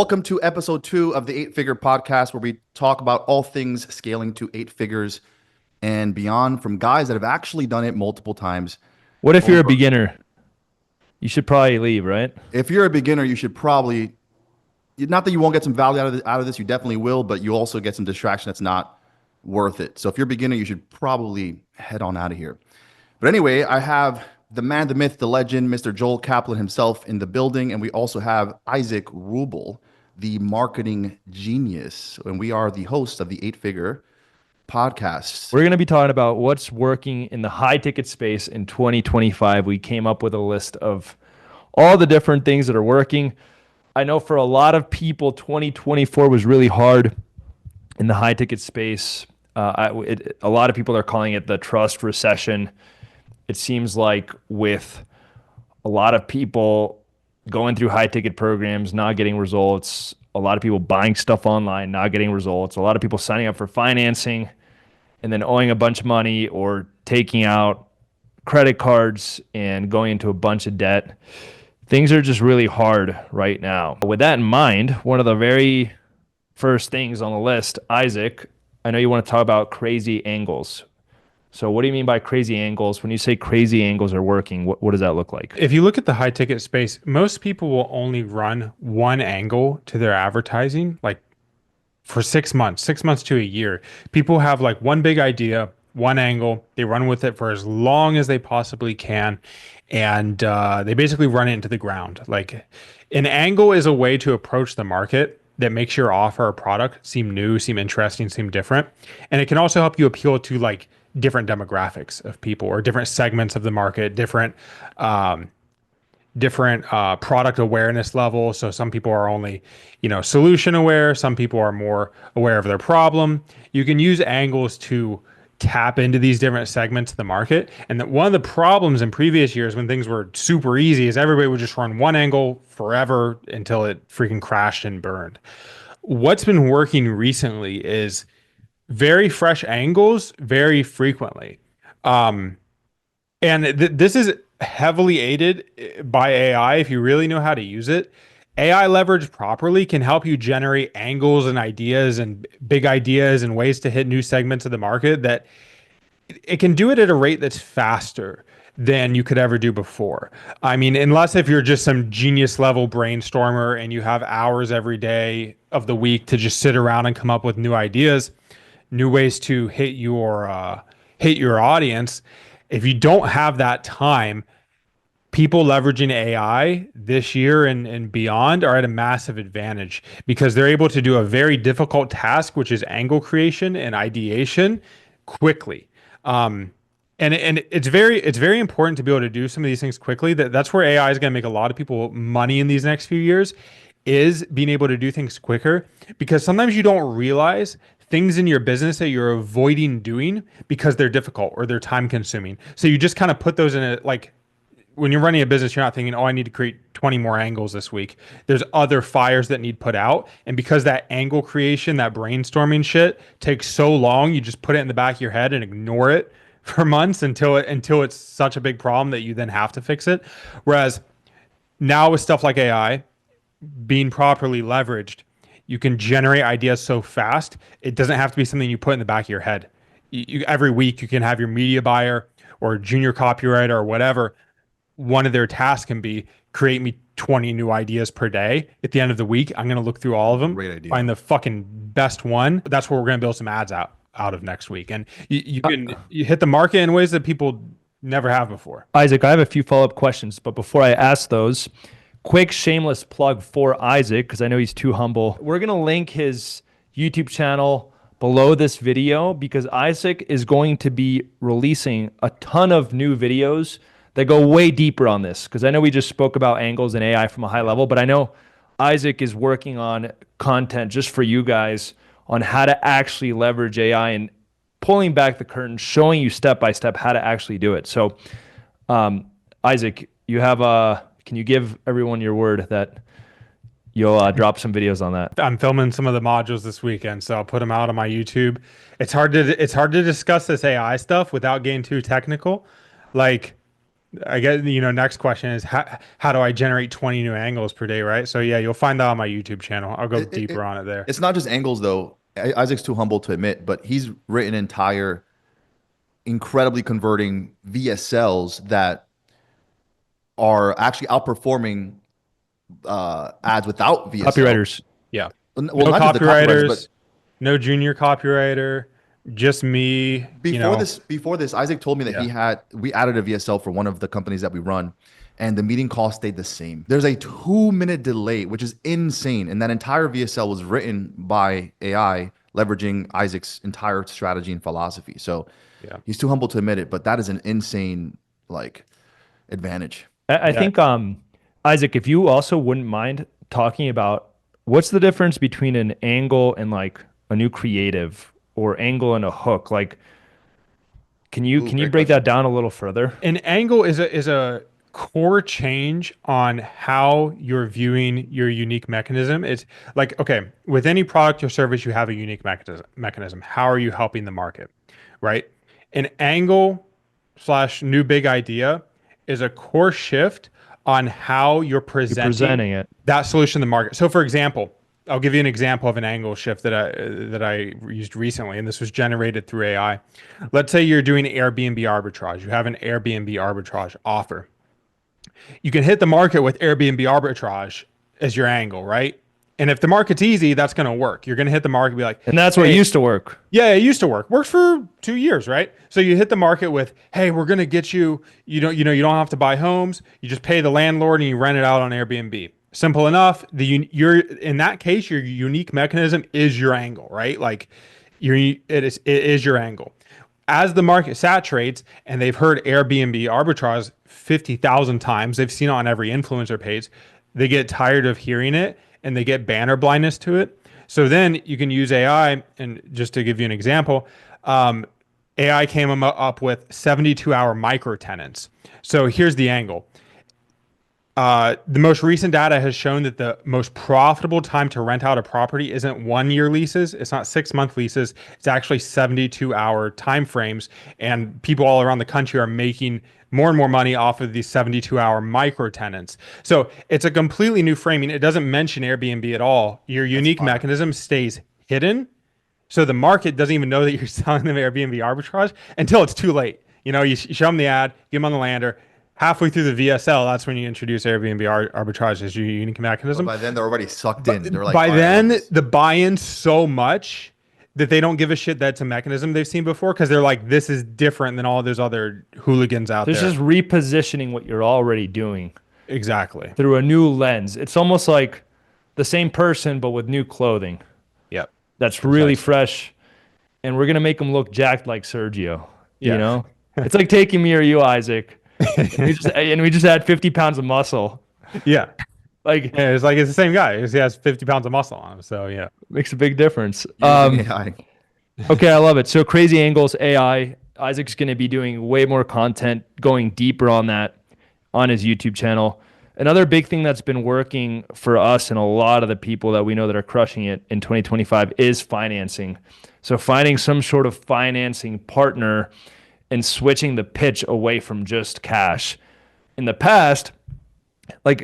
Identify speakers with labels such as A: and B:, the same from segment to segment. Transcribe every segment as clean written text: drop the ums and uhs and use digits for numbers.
A: Welcome to episode 2 of the 8 Figure Podcast, where we talk about all things scaling to 8 figures and beyond from guys that have actually done it multiple times
B: What if you're a
A: over.
B: beginner? You should probably leave, right?
A: If you're a beginner, you should probably, not that you won't get some value out of this, you definitely will, but you also get some distraction that's not worth it. So if you're a beginner, you should probably head on out of here. But anyway, I have the man, the myth, the legend, Mr. Joel Kaplan himself in the building, and we also have Isaac Rubel, the marketing genius, and we are the hosts of the 8 Figure Podcast.
B: We're going to be talking about what's working in the high ticket space in 2025. We came up with a list of all the different things that are working. I know for a lot of people, 2024 was really hard in the high ticket space. A lot of people are calling it the trust recession. It seems like with a lot of people going through high ticket programs, not getting results, a lot of people buying stuff online, not getting results, a lot of people signing up for financing and then owing a bunch of money or taking out credit cards and going into a bunch of debt. Things are just really hard right now. With that in mind, one of the very first things on the list, Isaac, I know you want to talk about crazy angles. So what do you mean by crazy angles? When you say crazy angles are working, what does that look like?
C: If you look at the high ticket space, most people will only run one angle to their advertising, like for 6 months, 6 months to a year. People have like one big idea, one angle, they run with it for as long as they possibly can. And they basically run it into the ground. Like an angle is a way to approach the market that makes your offer or product seem new, seem interesting, seem different. And it can also help you appeal to like different demographics of people or different segments of the market, different product awareness levels. So some people are only, solution aware. Some people are more aware of their problem. You can use angles to tap into these different segments of the market. And that one of the problems in previous years when things were super easy is everybody would just run one angle forever until it freaking crashed and burned. What's been working recently is very fresh angles very frequently. This is heavily aided by AI if you really know how to use it. AI leveraged properly can help you generate angles and ideas and big ideas and ways to hit new segments of the market that it can do it at a rate that's faster than you could ever do before. I mean, unless if you're just some genius level brainstormer and you have hours every day of the week to just sit around and come up with new ideas, new ways to hit your audience. If you don't have that time, people leveraging AI this year and beyond are at a massive advantage because they're able to do a very difficult task, which is angle creation and ideation quickly. And it's very important to be able to do some of these things quickly. That's where AI is going to make a lot of people money in these next few years, is being able to do things quicker, because sometimes you don't realize things in your business that you're avoiding doing because they're difficult or they're time consuming. So you just kind of put those in a, like when you're running a business, you're not thinking, oh, I need to create 20 more angles this week. There's other fires that need put out. And because that angle creation, that brainstorming shit takes so long, you just put it in the back of your head and ignore it for months until it's such a big problem that you then have to fix it. Whereas now with stuff like AI being properly leveraged, you can generate ideas so fast. It doesn't have to be something you put in the back of your head. Every week you can have your media buyer or junior copywriter or whatever. One of their tasks can be create me 20 new ideas per day. At the end of the week, I'm going to look through all of them,
A: Great idea.
C: find the fucking best one. That's where we're going to build some ads out of next week. And you hit the market in ways that people never have before.
B: Isaac, I have a few follow-up questions, but before I ask those, quick shameless plug for Isaac, because I know he's too humble. We're going to link his YouTube channel below this video because Isaac is going to be releasing a ton of new videos that go way deeper on this. Because I know we just spoke about angles and AI from a high level, but I know Isaac is working on content just for you guys on how to actually leverage AI and pulling back the curtain, showing you step by step how to actually do it. So, Isaac, you have can you give everyone your word that you'll drop some videos on that?
C: I'm filming some of the modules this weekend, so I'll put them out on my YouTube. It's hard to discuss this AI stuff without getting too technical. Like I guess, next question is how do I generate 20 new angles per day, right? So yeah, you'll find that on my YouTube channel. I'll go deeper on it there.
A: It's not just angles though. Isaac's too humble to admit, but he's written entire incredibly converting VSLs that are actually outperforming ads without VSL.
B: Copywriters.
C: Yeah.
A: Well,
C: No
A: not just the copywriters, but
C: copywriters, no junior copywriter, just me,
A: before this, Isaac told me that we added a VSL for one of the companies that we run, and the meeting cost stayed the same. There's a 2-minute delay, which is insane. And that entire VSL was written by AI, leveraging Isaac's entire strategy and philosophy. So he's too humble to admit it, but that is an insane advantage.
B: I think Isaac, if you also wouldn't mind talking about what's the difference between an angle and like a new creative, or angle and a hook. Like, can you break that down a little further?
C: An angle is a core change on how you're viewing your unique mechanism. It's like, okay, with any product or service, you have a unique mechanism. How are you helping the market, right? An angle / new big idea is a core shift on how you're presenting
B: it,
C: that solution to the market. So for example, I'll give you an example of an angle shift that I used recently, and this was generated through AI. Let's say you're doing Airbnb arbitrage. You have an Airbnb arbitrage offer. You can hit the market with Airbnb arbitrage as your angle, right? And if the market's easy, that's going to work. You're going to hit the market and be like,
B: and that's what used to work.
C: Yeah, it used to work. Worked for 2 years, right? So you hit the market with, hey, we're going to get you, you don't have to buy homes. You just pay the landlord and you rent it out on Airbnb. Simple enough. In that case, your unique mechanism is your angle, right? Like it is your angle. As the market saturates and they've heard Airbnb arbitrage 50,000 times, they've seen it on every influencer page, they get tired of hearing it and they get banner blindness to it. So then you can use AI, and just to give you an example, AI came up with 72-hour micro tenants. So here's the angle. The most recent data has shown that the most profitable time to rent out a property isn't 1-year leases. It's not 6-month leases. It's actually 72-hour time frames. And people all around the country are making more and more money off of these 72-hour micro tenants. So it's a completely new framing. It doesn't mention Airbnb at all. Your unique mechanism stays hidden. So the market doesn't even know that you're selling them Airbnb arbitrage until it's too late. You show them the ad, give them on the lander. Halfway through the VSL, that's when you introduce Airbnb arbitrage as your unique mechanism.
A: But by then, they're already sucked in. They're like,
C: by then, the buy-in's so much that they don't give a shit that's a mechanism they've seen before, because they're like, this is different than all those other hooligans out there.
B: This is repositioning what you're already doing.
C: Exactly.
B: Through a new lens. It's almost like the same person, but with new clothing.
C: Yep.
B: That's really fresh. And we're going to make them look jacked like Sergio. You know? It's like taking me or you, Isaac. and we just add 50 pounds of muscle.
C: Yeah.
B: It's
C: the same guy. He has 50 pounds of muscle on him. So yeah.
B: Makes a big difference.
A: AI.
B: Okay, I love it. So crazy angles, AI. Isaac's going to be doing way more content, going deeper on that on his YouTube channel. Another big thing that's been working for us and a lot of the people that we know that are crushing it in 2025 is financing. So finding some sort of financing partner and switching the pitch away from just cash. In the past,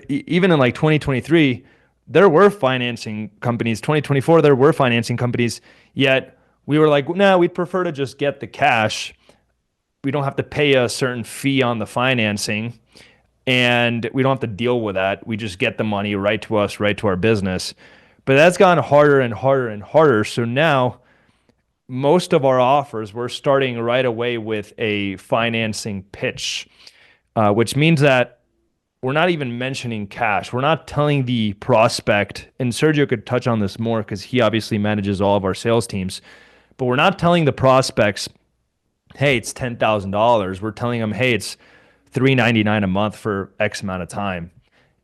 B: even in 2023, there were financing companies. 2024, there were financing companies, yet we were like, no, we'd prefer to just get the cash. We don't have to pay a certain fee on the financing, and we don't have to deal with that. We just get the money right to us, right to our business. But that's gotten harder and harder and harder. So now most of our offers, we're starting right away with a financing pitch, which means that we're not even mentioning cash. We're not telling the prospect, and Sergio could touch on this more because he obviously manages all of our sales teams, but we're not telling the prospects, hey, it's $10,000. We're telling them, hey, it's $399 a month for X amount of time.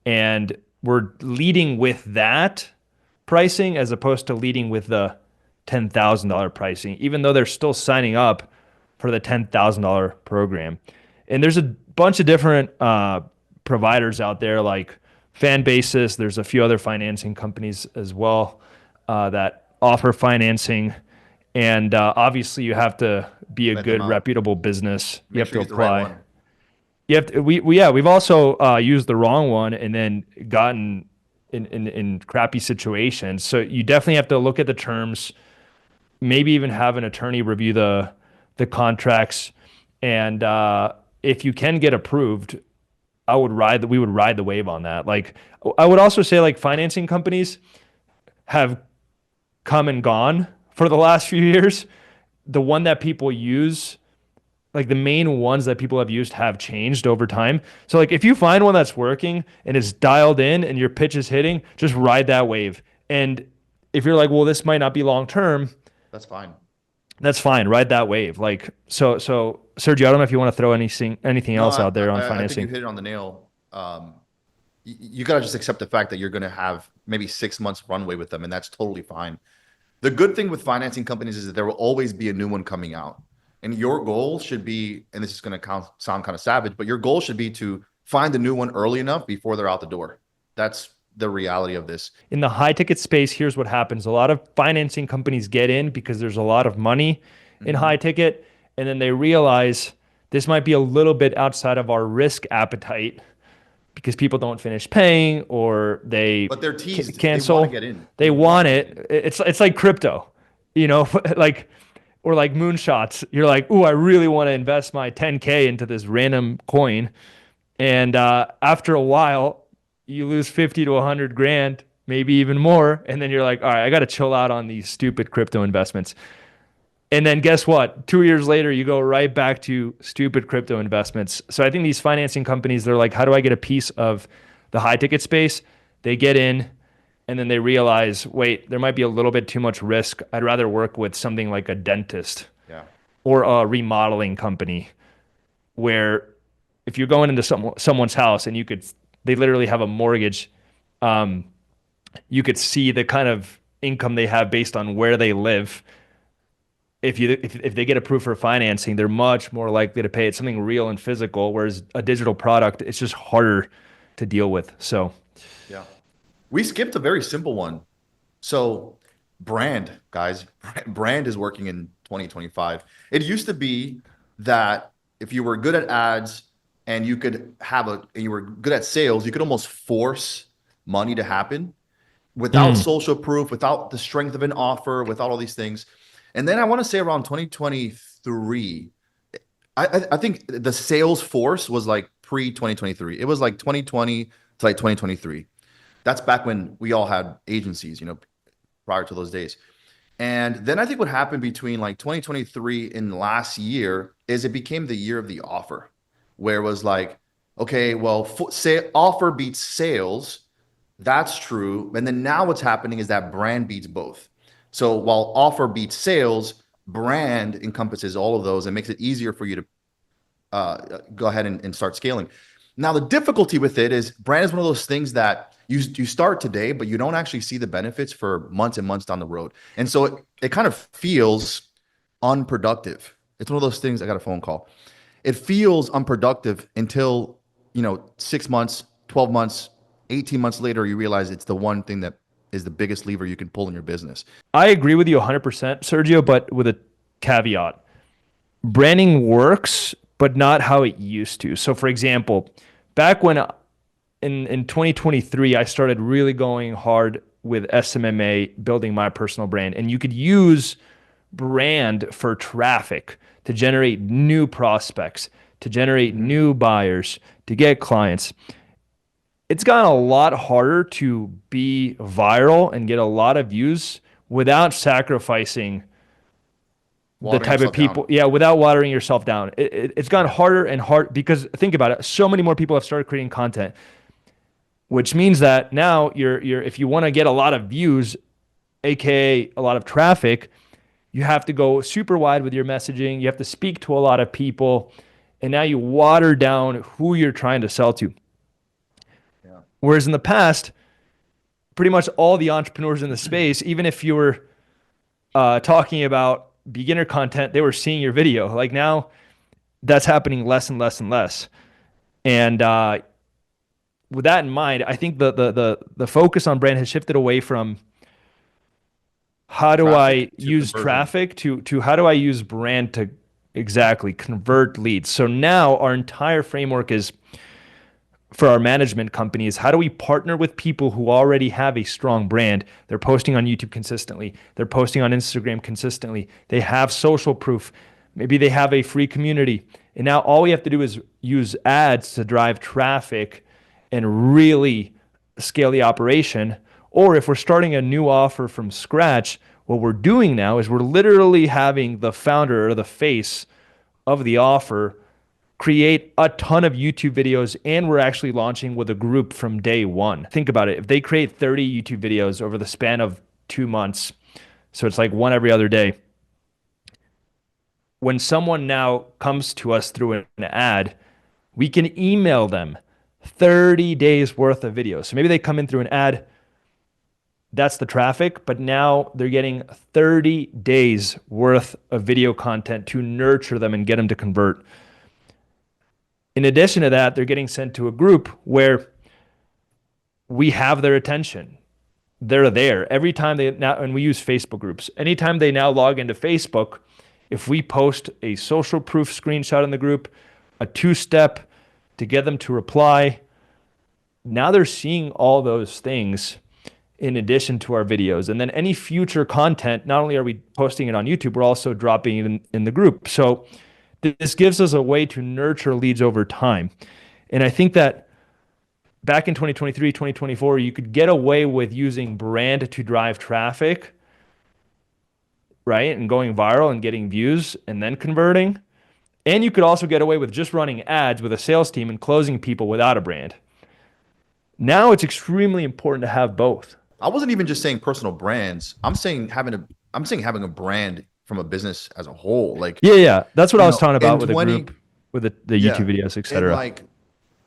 B: And we're leading with that pricing as opposed to leading with the $10,000 pricing, even though they're still signing up for the $10,000 program. And there's a bunch of different providers out there like Fanbasis. There's a few other financing companies as well that offer financing. And obviously you have to be a good, reputable business. You have to apply. You have to, yeah, we've also used the wrong one and then gotten in crappy situations. So you definitely have to look at the terms, maybe even have an attorney review the contracts, and if you can get approved, we would ride the wave on that. Like I would also say like financing companies have come and gone for the last few years. The one that people use, like the main ones that people have used, have changed over time. So like if you find one that's working and it's dialed in and your pitch is hitting, just ride that wave. And if you're like, well, this might not be long term,
A: That's fine.
B: that's fine. Ride that wave. Like so Sergio, I don't know if you want to throw anything
A: No,
B: else out there on
A: I think you
B: financing.
A: hit it on the nail. You got to just accept the fact that you're going to have maybe 6 months runway with them, and that's totally fine. The good thing with financing companies is that there will always be a new one coming out. And your goal should be, and this is going to sound kind of savage, but your goal should be to find the new one early enough before they're out the door. That's the reality of this.
B: In the high ticket space, here's what happens. A lot of financing companies get in because there's a lot of money in
A: Mhm.
B: high ticket, and then they realize this might be a little bit outside of our risk appetite because people don't finish paying or they
A: But they're teased. They want to
B: cancel.
A: get in. They
B: They
A: want
B: want
A: to get in.
B: it. It's like crypto, you know, like or like moonshots. You're like, "Ooh, I really want to invest my 10K into this random coin." And after a while, you lose 50 to 100 grand, maybe even more. And then you're like, all right, I got to chill out on these stupid crypto investments. And then guess what? 2 years later, you go right back to stupid crypto investments. So I think these financing companies, they're like, how do I get a piece of the high ticket space? They get in and then they realize, wait, there might be a little bit too much risk. I'd rather work with something like a dentist
A: Yeah.
B: or a remodeling company where if you're going into someone's house and they literally have a mortgage, um, you could see the kind of income they have based on where they live. If they get approved for financing, they're much more likely to pay it something real and physical, whereas a digital product, it's just harder to deal with. So
A: Yeah. We skipped a very simple one. So, brand, guys, brand is working in 2025. It used to be that if you were good at ads and you were good at sales, you could almost force money to happen without
B: mm,
A: social proof, without the strength of an offer, without all these things. And then I want to say around 2023, I think the sales force was like pre 2023. It was like 2020 to like 2023. That's back when we all had agencies, prior to those days. And then I think what happened between like 2023 and last year is it became the year of the offer, where it was like, okay, well, say offer beats sales. That's true. And then now what's happening is that brand beats both. So while offer beats sales, brand encompasses all of those and makes it easier for you to go ahead and start scaling. Now, the difficulty with it is brand is one of those things that you start today, but you don't actually see the benefits for months and months down the road. And so it kind of feels unproductive. It's one of those things. I got a phone call. It feels unproductive until, 6 months, 12 months, 18 months later, you realize it's the one thing that is the biggest lever you can pull in your business.
B: I agree with you 100%, Sergio, but with a caveat. Branding works, but not how it used to. So, for example, back when in 2023, I started really going hard with SMMA, building my personal brand, and you could use brand for traffic to generate new prospects, to generate
A: Mhm.
B: new buyers, to get clients. It's gotten a lot harder to be viral and get a lot of views without sacrificing the
A: Watering
B: type of
A: yourself down.
B: people, yeah, without watering yourself down. It's gotten
A: Yeah.
B: harder and hard because think about it. So many more people have started creating content, which means that now you're if you want to get a lot of views, aka a lot of traffic, you have to go super wide with your messaging. You have to speak to a lot of people, and now you water down who you're trying to sell to.
A: Yeah.
B: Whereas in the past, pretty much all the entrepreneurs in the space, even if you were talking about beginner content, they were seeing your video. Like now, that's happening less and less and less. And with that in mind, I think the focus on brand has shifted away from how do I
A: Traffic to
B: use
A: conversion.
B: traffic to how do I use brand to Exactly. Convert leads. So now our entire framework is for our management companies, how do we partner with people who already have a strong brand? They're posting on YouTube consistently. They're posting on Instagram consistently. They have social proof. Maybe they have a free community. And now all we have to do is use ads to drive traffic and really scale the operation. Or if we're starting a new offer from scratch, what we're doing now is we're literally having the founder or the face of the offer create a ton of YouTube videos, and we're actually launching with a group from day one. Think about it. If they create 30 YouTube videos over the span of 2 months, so it's like one every other day, when someone now comes to us through an ad, we can email them 30 days worth of videos. So maybe they come in through an ad, that's the traffic, but now they're getting 30 days worth of video content to nurture them and get them to convert. In addition to that, they're getting sent to a group where we have their attention. They're there every time they now, and we use Facebook groups. Anytime they now log into Facebook, if we post a social proof screenshot in the group, a 2-step to get them to reply, now they're seeing all those things in addition to our videos. And then any future content, not only are we posting it on YouTube, we're also dropping it in the group. So this gives us a way to nurture leads over time. And I think that back in 2023, 2024, you could get away with using brand to drive traffic, right? And going viral and getting views and then converting. And you could also get away with just running ads with a sales team and closing people without a brand. Now it's extremely important to have both.
A: I wasn't even just saying personal brands. I'm saying having a brand from a business as a whole. Like,
B: Yeah. That's what I was talking about with
A: 20,
B: the group, with the YouTube videos, etc.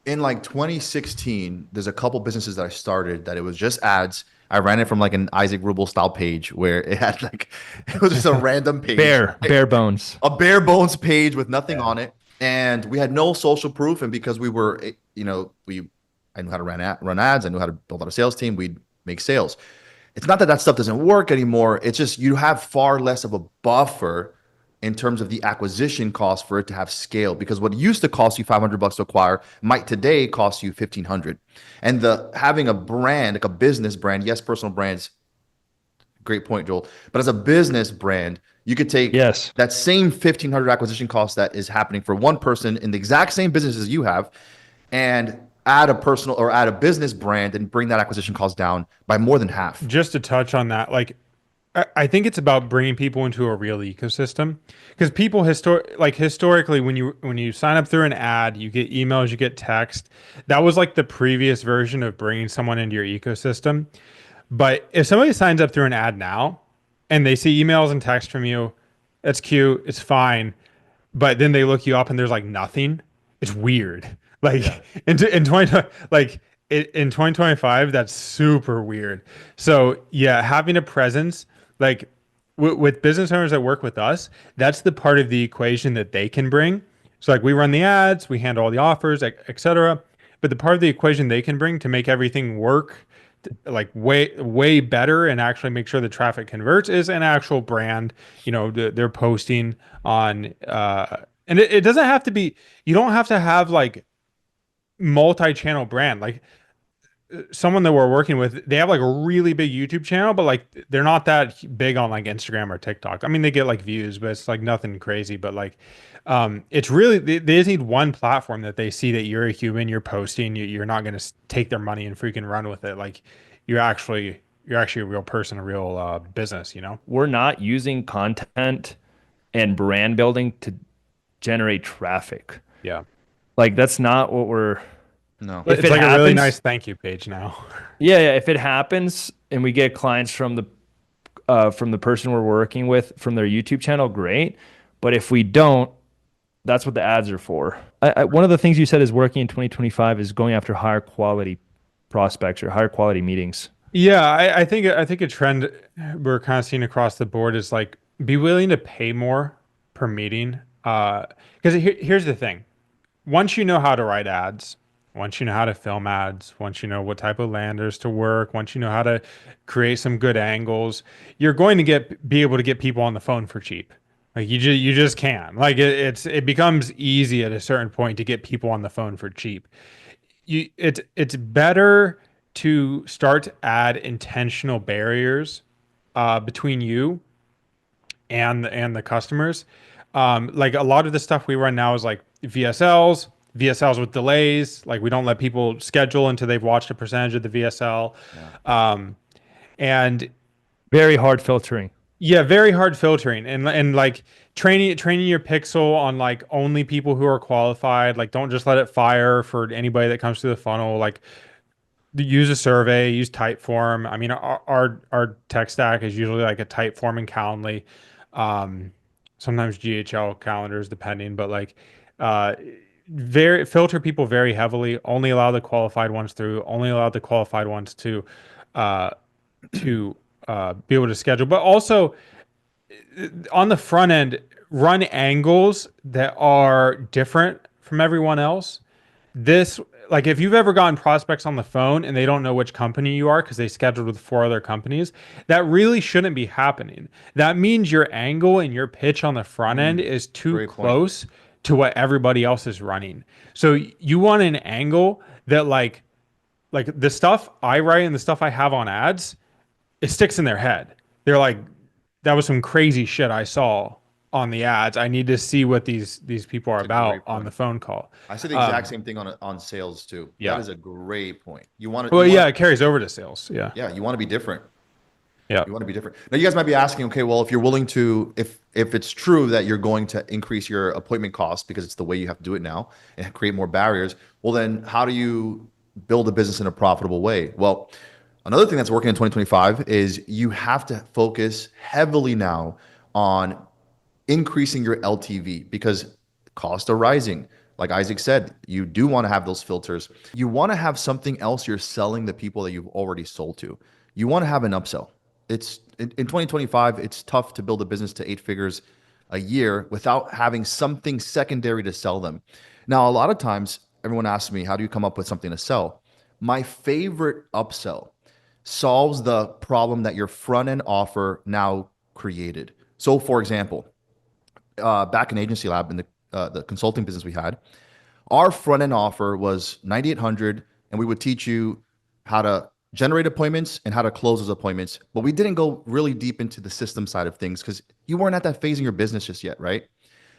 A: In 2016, there's a couple businesses that I started that it was just ads. I ran it from like an Isaac Rubel style page where it had it was just a random page.
B: Bare bones.
A: A bare bones page with nothing on it. And we had no social proof. And because we were, I knew how to run ads. I knew how to build out a sales team. We'd make sales. It's not that stuff doesn't work anymore. It's just you have far less of a buffer in terms of the acquisition cost for it to have scale, because what used to cost you $500 to acquire might today cost you $1,500. And having a brand, like a business brand, yes, personal brands, great point, Joel. But as a business brand, you could take that same $1,500 acquisition cost that is happening for one person in the exact same business as you have, and add a business brand and bring that acquisition cost down by more than half.
C: Just to touch on that, I think it's about bringing people into a real ecosystem, because people historically, when you sign up through an ad, you get emails, you get text. That was like the previous version of bringing someone into your ecosystem. But if somebody signs up through an ad now and they see emails and text from you, that's cute, it's fine. But then they look you up and there's like nothing. It's weird. In 2025, that's super weird. So yeah, having a presence, with business owners that work with us, that's the part of the equation that they can bring. So we run the ads, we handle all the offers, etc. But the part of the equation they can bring to make everything work way better and actually make sure the traffic converts is an actual brand. They're posting on, and it doesn't have to be. You don't have to have multi-channel brand. Someone that we're working with, they have a really big YouTube channel, but they're not that big on Instagram or TikTok. I mean, they get views, but it's nothing crazy. But it's really, they just need one platform that they see that you're a human, you're posting, you're not going to take their money and freaking run with it. You're actually a real person, a real business.
B: We're not using content and brand building to generate traffic.
C: Yeah.
B: That's not what we're.
A: No.
C: It's a really nice thank you page now.
B: Yeah. If it happens and we get clients from the person we're working with from their YouTube channel, great. But if we don't, that's what the ads are for. One of the things you said is working in 2025 is going after higher quality prospects or higher quality meetings.
C: Yeah, I think a trend we're kind of seeing across the board is be willing to pay more per meeting. Because here's the thing. Once you know how to write ads, once you know how to film ads, once you know what type of landers to work, once you know how to create some good angles, you're going to be able to get people on the phone for cheap. Like you just can. Like it becomes easy at a certain point to get people on the phone for cheap. It's better to start to add intentional barriers between you and the customers. Like a lot of the stuff we run now is like VSLs with delays. Like we don't let people schedule until they've watched a percentage of the VSL.
A: Yeah.
C: And
B: Very hard filtering.
C: yeah, very hard filtering and like training your pixel on like only people who are qualified. Like don't just let it fire for anybody that comes through the funnel. Like use a survey, use Typeform. I mean, our tech stack is usually like a Typeform and Calendly, sometimes GHL calendars depending, but like uh, very filter people very heavily. Only allow the qualified ones through. Only allow the qualified ones uh, to be able to schedule. But also on the front end, run angles that are different from everyone else. This, like, if you've ever gotten prospects on the phone and they don't know which company you are because they scheduled with 4 other companies, that really shouldn't be happening. That means your angle and your pitch on the front end is too
A: Great point.
C: close to what everybody else is running. So you want an angle that like the stuff I write and the stuff I have on ads, it sticks in their head. They're like, that was some crazy shit I saw on the ads. I need to see what these people are
A: That's a great
C: about on
A: point.
C: the phone call.
A: I say the exact same thing on sales too.
C: Yeah.
A: That is a great point. You want
C: Well,
A: to,
C: yeah, it carries over to sales. Yeah.
A: yeah, you want to be different.
C: Yeah.
A: You want to be different. Now, you guys might be asking, okay, well, if you're willing to, if it's true that you're going to increase your appointment cost because it's the way you have to do it now and create more barriers, well, then how do you build a business in a profitable way? Well, another thing that's working in 2025 is you have to focus heavily now on increasing your LTV because costs are rising. Like Isaac said, you do want to have those filters. You want to have something else you're selling the people that you've already sold to. You want to have an upsell. It's in 2025, it's tough to build a business to 8 figures a year without having something secondary to sell them. Now, a lot of times, everyone asks me, how do you come up with something to sell? My favorite upsell solves the problem that your front end offer now created. So, for example, back in Agency Lab in the consulting business we had, our front end offer was 9,800, and we would teach you how to generate appointments and how to close those appointments. But we didn't go really deep into the system side of things because you weren't at that phase in your business just yet, right?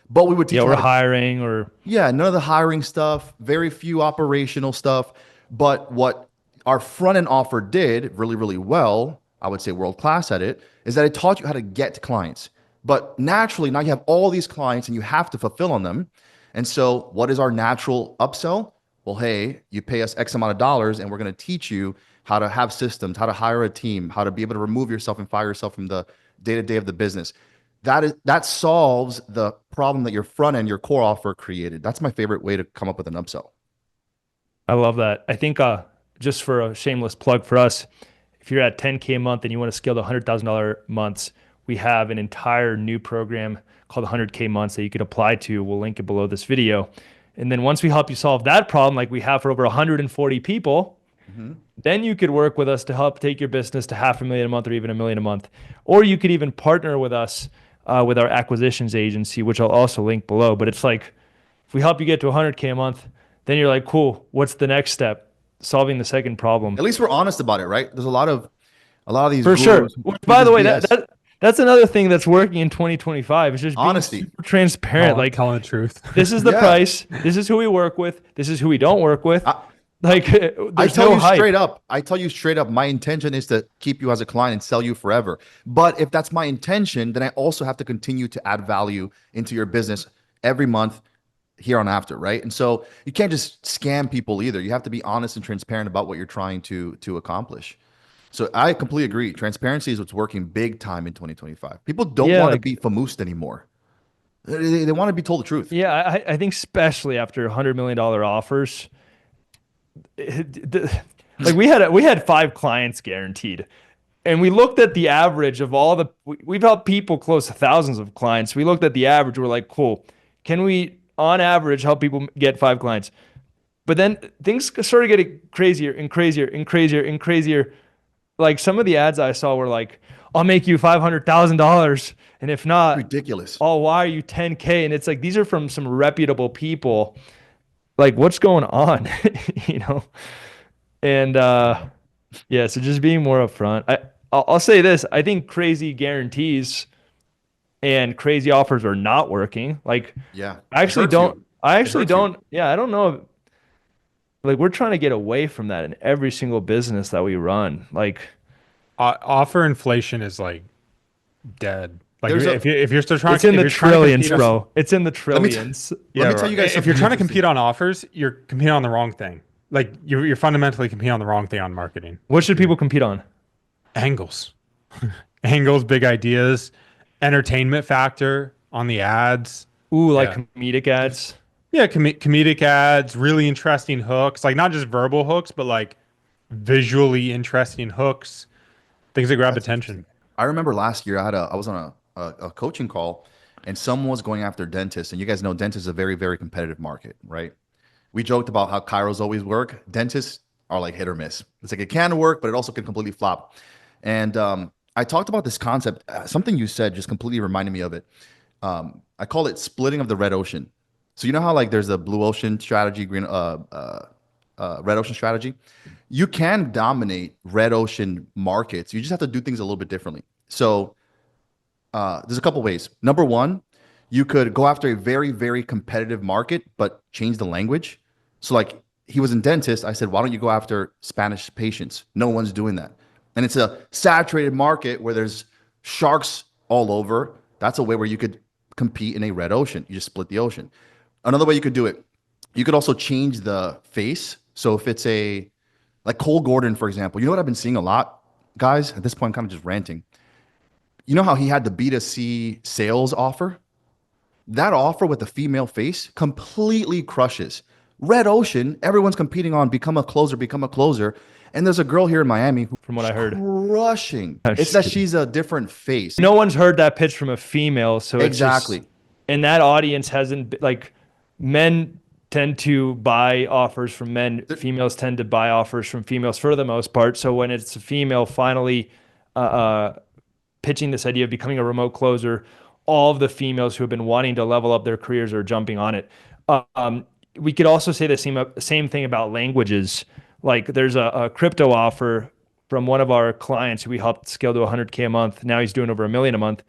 A: But we would teach
B: Yeah,
A: you
B: we're
A: how to,
B: hiring or
A: yeah, none of the hiring stuff, very few operational stuff. But what our front end offer did really, really well, I would say world class at it, is that it taught you how to get to clients. But naturally, now you have all these clients and you have to fulfill on them. And so, what is our natural upsell? Well, hey, you pay us X amount of dollars and we're going to teach you how to have systems, how to hire a team, how to be able to remove yourself and fire yourself from the day-to-day of the business. That solves the problem that your front end, your core offer created. That's my favorite way to come up with an upsell.
B: I love that. I think just for a shameless plug for us, if you're at 10K a month and you want to scale to $100,000 months, we have an entire new program called 100K months that you could apply to. We'll link it below this video. And then once we help you solve that problem, like we have for over 140 people, then you could work with us to help take your business to $500,000 a month or even $1 million a month. Or you could even partner with us with our acquisitions agency, which I'll also link below. But it's like, if we help you get to 100K a month, then you're like, cool, what's the next step? Solving the second problem.
A: At least we're honest about it, right? There's a lot of these
B: For sure.
A: gurus who
B: Which,
A: do
B: by the
A: this
B: way,
A: BS.
B: that's another thing that's working in 2025. It's just being
A: Honesty.
B: super transparent. Like,
C: telling the truth.
B: this is the
A: Yeah.
B: price. This is who we work with. This is who we don't work with. Like,
A: I
B: there's
A: tell
B: no
A: you
B: hype.
A: straight up. I tell you straight up. My intention is to keep you as a client and sell you forever. But if that's my intention, then I also have to continue to add value into your business every month here on after, right? And so you can't just scam people either. You have to be honest and transparent about what you're trying to accomplish. So I completely agree. Transparency is what's working big time in 2025. People don't
B: Yeah,
A: want to
B: like-
A: be famoosed anymore. They want to be told the truth.
B: Yeah, I think especially after $100 million offers, like we had 5 clients guaranteed, and we looked at the average of all the we've helped people close to thousands of clients. We looked at the average. We're like, cool, can we on average help people get 5 clients? But then things started getting crazier and crazier and crazier and crazier. Like some of the ads I saw were like, I'll make you $500,000. And if not,
A: Ridiculous.
B: I'll wire you 10K. And it's like, these are from some reputable people. Like, what's going on? You know? And yeah, so just being more upfront. I'll say this. I think crazy guarantees and crazy offers are not working. Like,
A: Yeah.
B: I
A: It
B: actually
A: hurts
B: don't,
A: you.
B: I
A: It
B: actually
A: hurts you.
B: don't, yeah, I don't know. Like, we're trying to get away from that in every single business that we run. Like,
C: Offer inflation is like dead. Like
A: There's a
C: if you're still trying
B: it's in
C: if
B: the
C: you're trying to
B: trillions,
C: compete on,
B: bro. It's in the
A: let me t-
B: trillions.
A: let
C: yeah,
A: me tell
C: bro.
A: you guys
C: If you're
A: something
C: trying to
A: interesting.
C: compete on offers, you're competing on the wrong thing. Like you're fundamentally competing on the wrong thing on marketing.
B: What should people compete on?
C: Angles, angles, big ideas, entertainment factor on the ads.
B: Ooh, like
C: Yeah.
B: comedic ads.
C: Yeah, comedic ads, really interesting hooks, like not just verbal hooks, but like visually interesting hooks, things that grab
A: That's
C: attention.
A: interesting. I remember last year I was on a coaching call and someone was going after dentists. And you guys know dentists is a very, very competitive market, right? We joked about how chiros always work. Dentists are like hit or miss. It's like it can work, but it also can completely flop. And I talked about this concept. Something you said just completely reminded me of it. I call it splitting of the red ocean. So you know how like there's a blue ocean strategy, red ocean strategy. You can dominate red ocean markets. You just have to do things a little bit differently. So there's a couple ways. Number one, you could go after a very, very competitive market, but change the language. So, like he was in dentist, I said, why don't you go after Spanish patients? No one's doing that. And it's a saturated market where there's sharks all over. That's a way where you could compete in a red ocean. You just split the ocean. Another way you could do it, you could also change the face. So if it's a like Cole Gordon, for example, you know what I've been seeing a lot, guys. At this point, I'm kind of just ranting. You know how he had the B2C sales offer? That offer with the female face completely crushes. Red Ocean, everyone's competing on become a closer, become a closer. And there's a girl here in Miami
B: From what
A: who's
B: I heard.
A: crushing.
B: I'm
A: It's
B: just
A: that
B: kidding.
A: she's a different face.
B: No one's heard that pitch from a female, so it's just,
A: Exactly.
B: and that audience hasn't like, men tend to buy offers from men. Females tend to buy offers from females for the most part. So when it's a female finally uh, uh, pitching this idea of becoming a remote closer, all of the females who have been wanting to level up their careers are jumping on it. We could also say the same thing about languages. Like there's a crypto offer from one of our clients who we helped scale to 100K a month. Now he's doing over a million a month.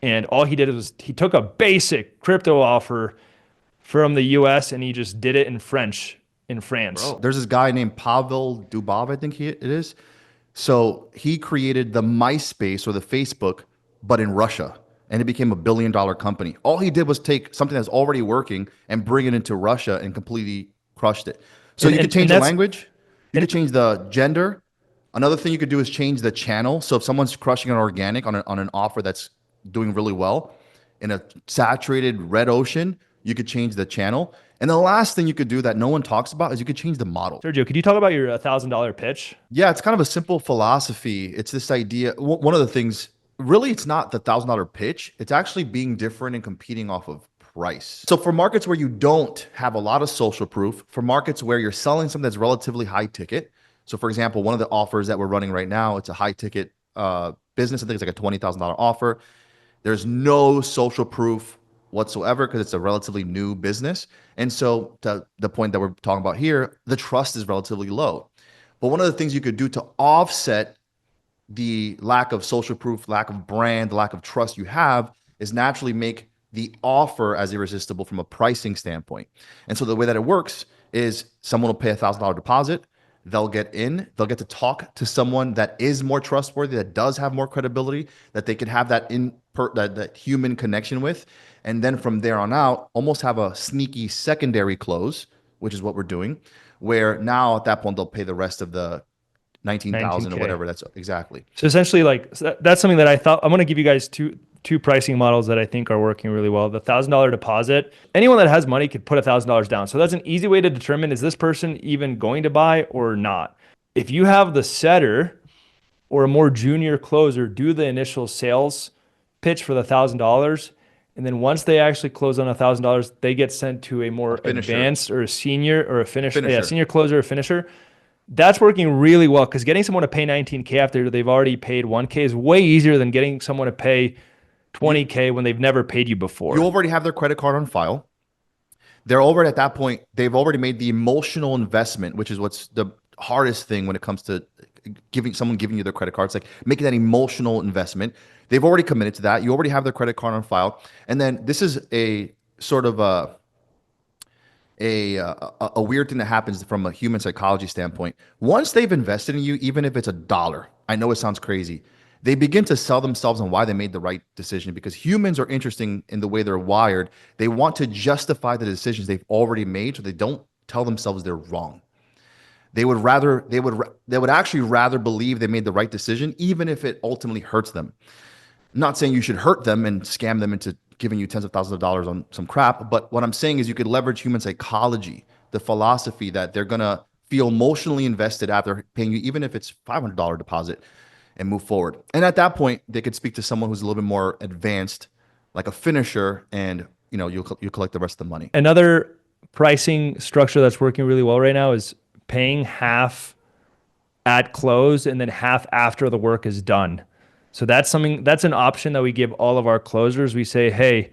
B: And all he did was he took a basic crypto offer from the US and he just did it in French in France.
A: Bro, there's this guy named Pavel Dubov, I think it is. So he created the MySpace or the Facebook, but in Russia, and it became $1 billion company. All he did was take something that's already working and bring it into Russia and completely crushed it. So
B: And,
A: you could
B: and
A: change the
B: that's
A: language, you could change the gender. Another thing you could do is change the channel. So if someone's crushing an organic on an offer that's doing really well in a saturated red ocean, you could change the channel. And the last thing you could do that no one talks about is you could change the model.
B: Sergio, could you talk about your $1,000 pitch?
A: Yeah, it's kind of a simple philosophy. It's this idea. One of the things, really, it's not the $1,000 pitch. It's actually being different and competing off of price. So for markets where you don't have a lot of social proof, for markets where you're selling something that's relatively high ticket. So for example, one of the offers that we're running right now, it's a high ticket business. I think it's like a $20,000 offer. There's no social proof whatsoever because it's a relatively new business. And so to the point that we're talking about here, the trust is relatively low. But one of the things you could do to offset the lack of social proof, lack of brand, lack of trust you have is naturally make the offer as irresistible from a pricing standpoint. And so the way that it works is someone will pay $1,000 deposit. They'll get in, they'll get to talk to someone that is more trustworthy, that does have more credibility, that they could have that human connection with. And then from there on out, almost have a sneaky secondary close, which is what we're doing, where now at that point they'll pay the rest of the 19,000 or
B: 19K.
A: whatever. That's exactly.
B: So essentially, like that's something that I thought I'm going to give you guys two pricing models that I think are working really well. The $1,000 deposit. Anyone that has money could put $1,000 down. So that's an easy way to determine, is this person even going to buy or not? If you have the setter or a more junior closer do the initial sales pitch for the $1,000, and then once they actually close on $1,000, they get sent to a more
A: finisher.
B: advanced or a senior or a finisher. Yeah,
A: Finisher.
B: senior closer or finisher. That's working really well because getting someone to pay 19K after they've already paid 1K is way easier than getting someone to pay
A: You
B: 20K when they've never paid you
A: you
B: before.
A: already have their credit card on file. They're already at that point. They've already made the emotional investment, which is what's the hardest thing when it comes to giving you their credit card. It's like making that emotional investment. They've already committed to that. You already have their credit card on file, and then this is a sort of a weird thing that happens from a human psychology standpoint. Once they've invested in you, even if it's $1, I know it sounds crazy, they begin to sell themselves on why they made the right decision because humans are interesting in the way they're wired. They want to justify the decisions they've already made so they don't tell themselves they're wrong. They would actually rather believe they made the right decision, even if it ultimately hurts them. I'm not saying you should hurt them and scam them into giving you tens of thousands of dollars on some crap, but what I'm saying is you could leverage human psychology, the philosophy that they're gonna feel emotionally invested after paying you, even if it's $500 deposit, and move forward. And at that point, they could speak to someone who's a little bit more advanced, like a finisher, and you collect the rest of the money.
B: Another pricing structure that's working really well right now is paying half at close and then half after the work is done. So that's an option that we give all of our closers. We say, hey,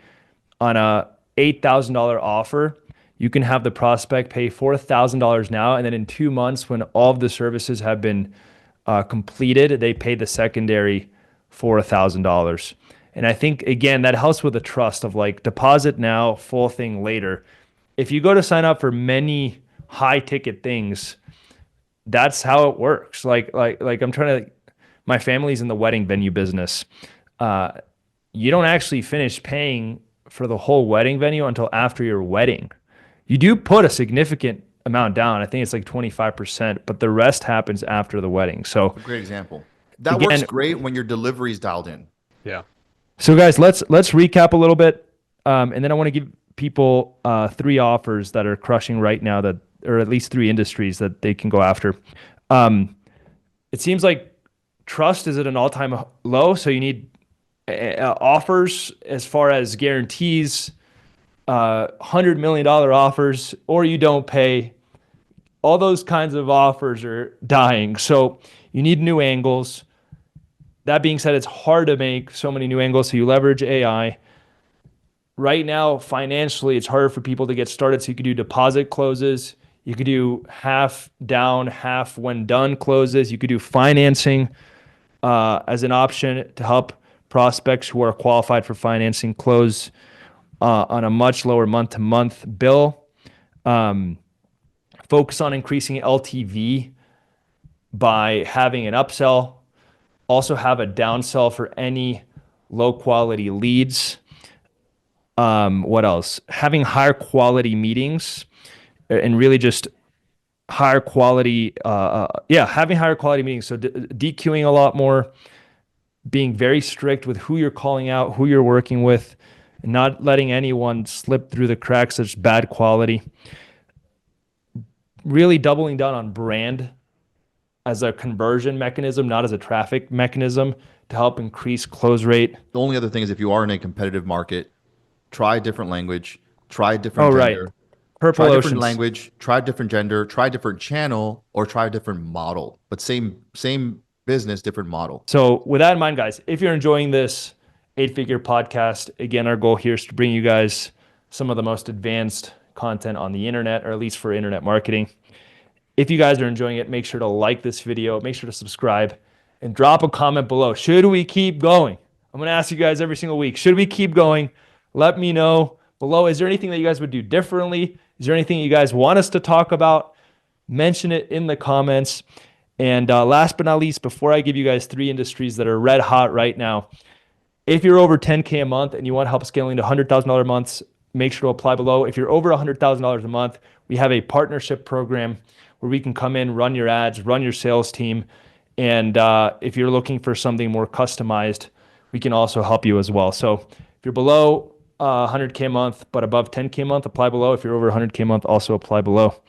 B: on a $8,000 offer, you can have the prospect pay $4,000 now, and then in 2 months, when all of the services have been completed, they pay the secondary $4,000. And I think again that helps with the trust of like deposit now, full thing later. If you go to sign up for many high ticket things, that's how it works. Like I'm trying to. My family's in the wedding venue business. Uh, you don't actually finish paying for the whole wedding venue until after your wedding. You do put a significant amount down. I think it's like 25%, but the rest happens after the wedding. So
A: A great example. That works
B: again,
A: great when your delivery is dialed in.
C: Yeah.
B: so guys, let's recap a little bit, and then I want to give people 3 offers that are crushing right now, that or at least 3 industries that they can go after. Um, it seems like trust is at an all-time low, so you need offers as far as guarantees, $100 million offers, or you don't pay. All those kinds of offers are dying. So you need new angles. That being said, it's hard to make so many new angles, so you leverage AI. Right now, financially, it's harder for people to get started, so you could do deposit closes. You could do half down, half when done closes. You could do financing as an option to help prospects who are qualified for financing close on a much lower month-to-month bill. Focus on increasing LTV by having an upsell. Also have a downsell for any low quality leads. What else? Having higher quality meetings and really just higher quality, having higher quality meetings. So DQing a lot more, being very strict with who you're calling out, who you're working with, and not letting anyone slip through the cracks that's bad quality. Really doubling down on brand as a conversion mechanism, not as a traffic mechanism, to help increase close rate.
A: The only other thing is if you are in a competitive market, try a different language, try a
B: Oh,
A: different
B: right.
A: gender,
B: Purple
A: try a different
B: Oceans.
A: language, try a different gender, try a different channel, or try a different model. But same business, different model.
B: So with that in mind, guys, if you're enjoying this 8-figure podcast, again, our goal here is to bring you guys some of the most advanced content on the internet, or at least for internet marketing. If you guys are enjoying it, make sure to like this video, make sure to subscribe, and drop a comment below. Should we keep going? I'm going to ask you guys every single week, should we keep going? Let me know below. Is there anything that you guys would do differently? Is there anything you guys want us to talk about? Mention it in the comments. And last but not least, before I give you guys 3 industries that are red hot right now, if you're over 10K a month and you want help scaling to $100,000 months, make sure to apply below. If you're over $100,000 a month, we have a partnership program where we can come in, run your ads, run your sales team. And if you're looking for something more customized, we can also help you as well. So if you're below 100K a month, but above 10K a month, apply below. If you're over 100K a month, also apply below.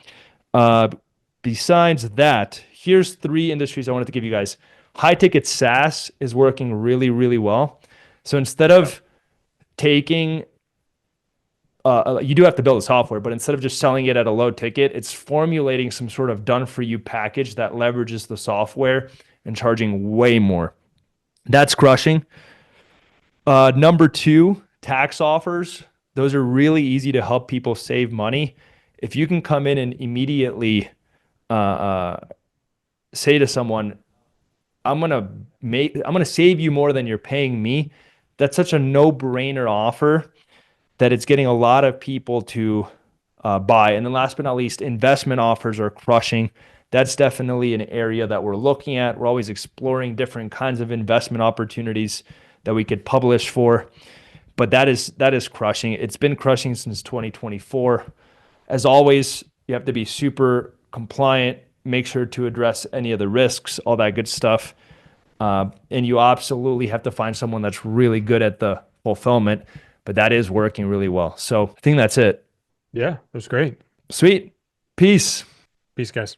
B: Besides that, here's 3 industries I wanted to give you guys. High ticket SaaS is working really, really well. So instead of taking you do have to build the software, but instead of just selling it at a low ticket, it's formulating some sort of done for you package that leverages the software and charging way more. That's crushing. Number 2, tax offers. Those are really easy to help people save money. If you can come in and immediately say to someone, I'm gonna save you more than you're paying me. That's such a no-brainer offer that it's getting a lot of people to buy. And then last but not least, investment offers are crushing. That's definitely an area that we're looking at. We're always exploring different kinds of investment opportunities that we could publish for. But that is crushing. It's been crushing since 2024. As always, you have to be super compliant, make sure to address any of the risks, all that good stuff. And you absolutely have to find someone that's really good at the fulfillment, but that is working really well. So I think that's it.
C: Yeah, it was great.
B: Sweet. Peace.
C: Peace, guys.